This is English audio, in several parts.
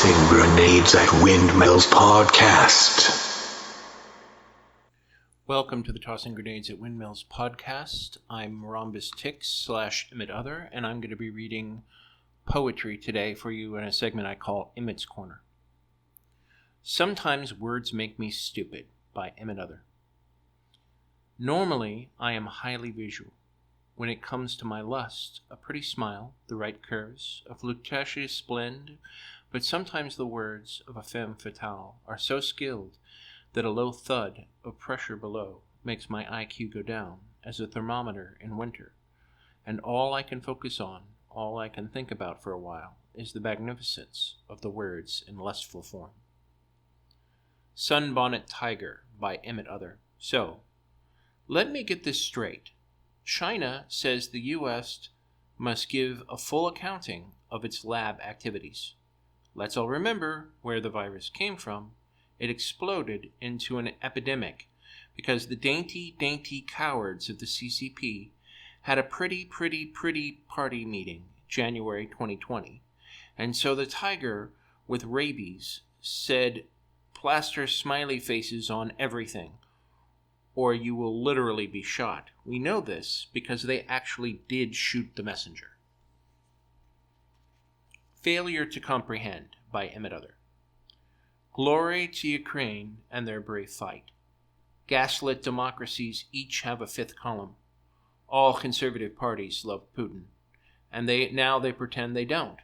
Tossing Grenades at Windmills podcast. Welcome to the Tossing Grenades at Windmills podcast. I'm Rhombus Tix / Emmit Other, and I'm going to be reading poetry today for you in a segment I call Emmit's Corner. Sometimes Words Make Me Stupid by Emmit Other. Normally, I am highly visual. When it comes to my lust, a pretty smile, the right curves, a flirtatious blend, but sometimes the words of a femme fatale are so skilled that a low thud of pressure below makes my IQ go down as a thermometer in winter, and all I can focus on, all I can think about for a while, is the magnificence of the words in lustful form. Sunbonnet Tiger by Emmit Other. So, let me get this straight. China says the U.S. must give a full accounting of its lab activities. Let's all remember where the virus came from. It exploded into an epidemic because the dainty cowards of the CCP had a pretty party meeting January 2020. And so the tiger with rabies said, plaster smiley faces on everything, or you will literally be shot. We know this because they actually did shoot the messenger. Failure to Comprehend by Emmit Other. Glory to Ukraine and their brave fight. Gaslit democracies each have a fifth column. All conservative parties love Putin, and now they pretend they don't,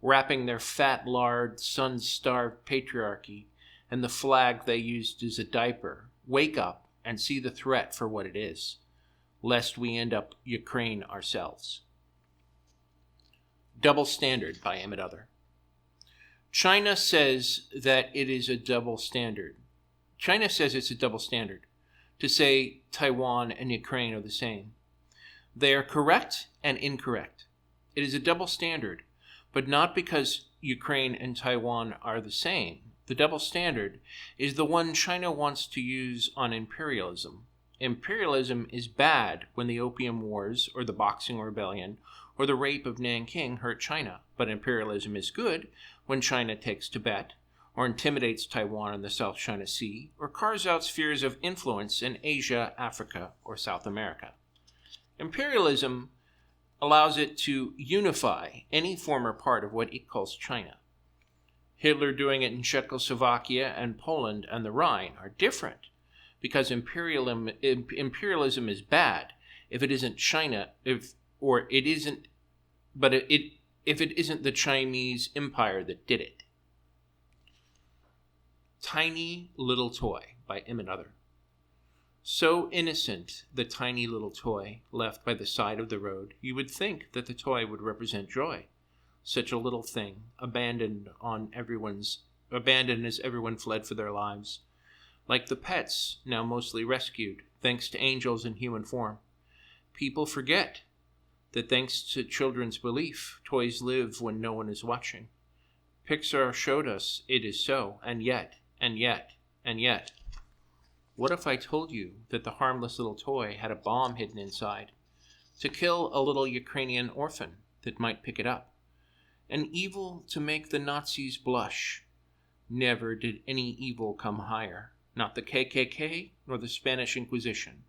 wrapping their fat, lard, sun-starved patriarchy and the flag they used as a diaper. Wake up and see the threat for what it is, lest we end up Ukraine ourselves. Double Standard by Emmit Other. China says that it is a double standard. China says it's a double standard to say Taiwan and Ukraine are the same. They are correct and incorrect. It is a double standard, but not because Ukraine and Taiwan are the same. The double standard is the one China wants to use on imperialism. Imperialism is bad when the Opium Wars or the Boxing Rebellion or the rape of Nanking hurt China, but imperialism is good when China takes Tibet or intimidates Taiwan in the South China Sea or carves out spheres of influence in Asia, Africa, or South America. Imperialism allows it to unify any former part of what it calls China. Hitler doing it in Czechoslovakia and Poland and the Rhine are different because imperialism is bad if it isn't China, if it isn't the Chinese empire that did it. Tiny Little Toy by Emmit Other. So innocent, the tiny little toy left by the side of the road, you would think that the toy would represent joy. Such a little thing, abandoned as everyone fled for their lives. Like the pets, now mostly rescued, thanks to angels in human form. People forget that thanks to children's belief, toys live when no one is watching. Pixar showed us it is so, and yet. What if I told you that the harmless little toy had a bomb hidden inside to kill a little Ukrainian orphan that might pick it up? An evil to make the Nazis blush. Never did any evil come higher. Not the KKK, nor the Spanish Inquisition,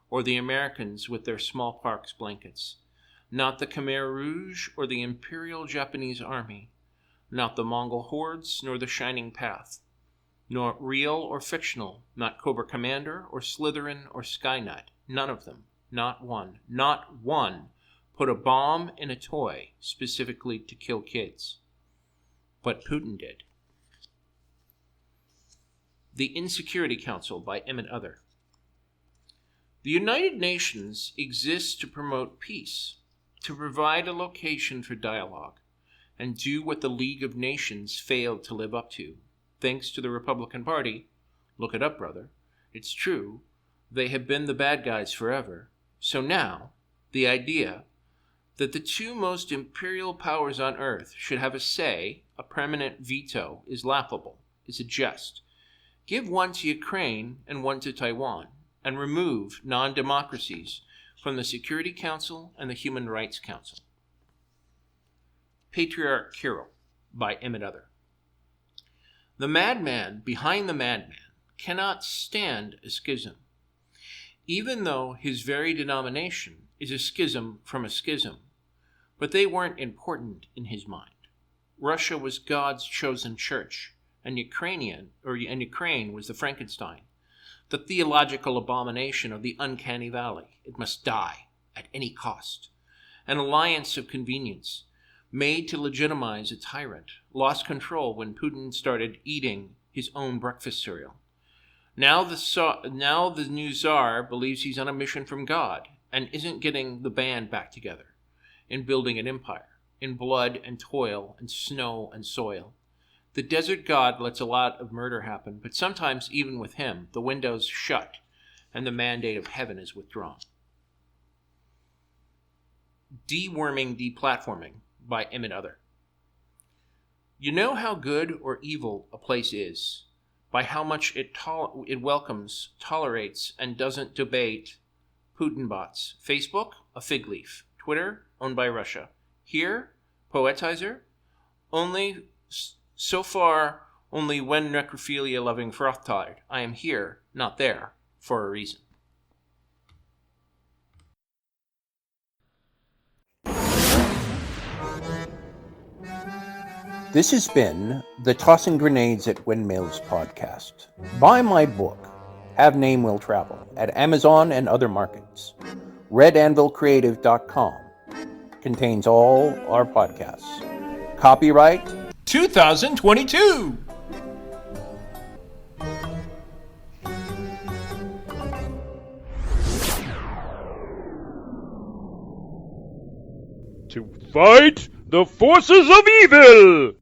or the Americans with their smallpox blankets. Not the Khmer Rouge, or the Imperial Japanese Army. Not the Mongol hordes, nor the Shining Path. Nor real or fictional, not Cobra Commander, or Slytherin, or Skynet. None of them. Not one. Not one. Put a bomb in a toy specifically to kill kids. But Putin did. The Insecurity Council by Emmit Other. The United Nations exists to promote peace, to provide a location for dialogue, and do what the League of Nations failed to live up to. Thanks to the Republican Party, look it up, brother, it's true, they have been the bad guys forever. So now, the idea that the two most imperial powers on Earth should have a say, a permanent veto, is laughable, is a jest. Give one to Ukraine and one to Taiwan, and remove non-democracies from the Security Council and the Human Rights Council. Patriarch Kirill by Emmit Other. The madman behind the madman cannot stand a schism, even though his very denomination is a schism from a schism. But they weren't important in his mind. Russia was God's chosen church, and Ukraine was the Frankenstein, the theological abomination of the uncanny valley. It must die at any cost. An alliance of convenience, made to legitimize a tyrant, lost control when Putin started eating his own breakfast cereal. Now the new Tsar believes he's on a mission from God and isn't getting the band back together in building an empire, in blood and toil and snow and soil. The desert god lets a lot of murder happen, but sometimes even with him, the window's shut and the mandate of heaven is withdrawn. Deworming, Deplatforming by Emmit. You know how good or evil a place is by how much it welcomes, tolerates, and doesn't debate Putin bots. Facebook, a fig leaf. Twitter, owned by Russia. Here, Poetizer, only so far, only when necrophilia loving froth tired. I am here, not there, for a reason. This has been the Tossing Grenades at Windmills podcast. Buy my book, Have Name Will Travel, at Amazon and other markets. RedAnvilCreative.com contains all our podcasts. Copyright 2022! To fight the forces of evil!